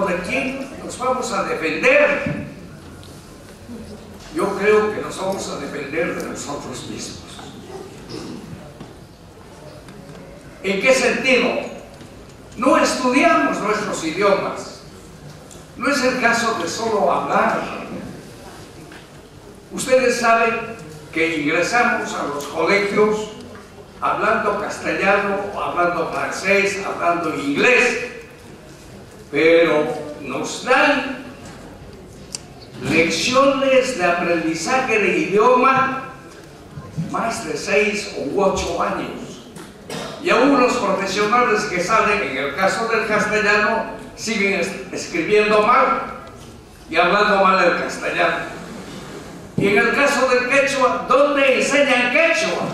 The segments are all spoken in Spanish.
¿Pero de quién nos vamos a defender? Yo creo que nos vamos a defender de nosotros mismos. ¿En qué sentido? No estudiamos nuestros idiomas. No es el caso de solo hablar. Ustedes saben que ingresamos a los colegios hablando castellano, hablando francés, hablando inglés, pero nos dan lecciones de aprendizaje de idioma más de 6 u 8 años. Y aún los profesionales que salen, en el caso del castellano, siguen escribiendo mal y hablando mal el castellano. Y en el caso del quechua, ¿dónde enseñan quechua?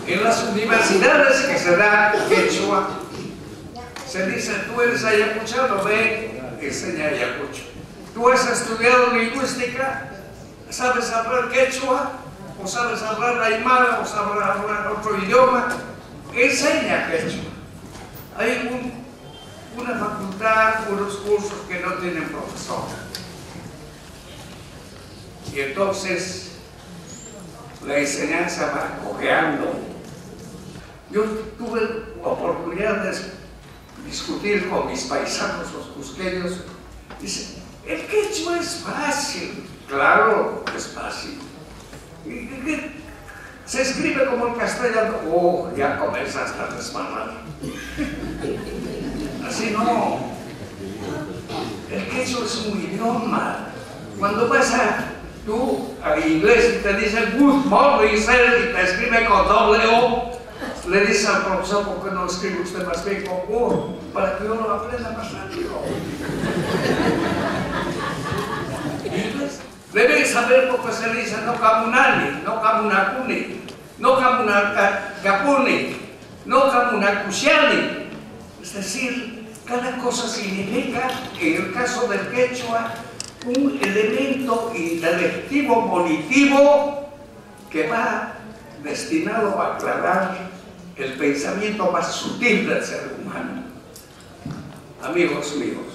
En las universidades que se da quechua, se dice, tú eres ayacuchano, ve, enseña ayacucho. Tú has estudiado lingüística, ¿sabes hablar quechua? ¿O sabes hablar aymara? ¿O sabes hablar otro idioma? Enseña quechua. Hay una facultad, unos cursos que no tienen profesor. Y entonces la enseñanza va cojeando. Yo tuve oportunidad de discutir con mis paisanos, los cusqueños. Dicen, el quechua es fácil. Claro, es fácil. Se escribe como el castellano. Oh, ya comenzaste a desmarrar. Así no. El quechua es un idioma. Cuando vas tú a inglés y te dicen good morning, sir, y te escribe con doble O, le dices al profesor, ¿por qué no escribe usted más bien con O? Para que yo lo aprenda más rápido. Deben saber por qué se dice no camunani, no camunacuni, no camunacapuni, no camunacusiani. Es decir, cada cosa significa, en el caso del quechua, un elemento intelectivo monitivo que va destinado a aclarar el pensamiento más sutil del ser humano. Amigos míos,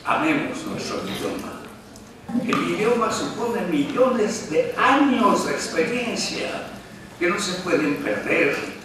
amemos nuestro idioma. El idioma supone millones de años de experiencia que no se pueden perder.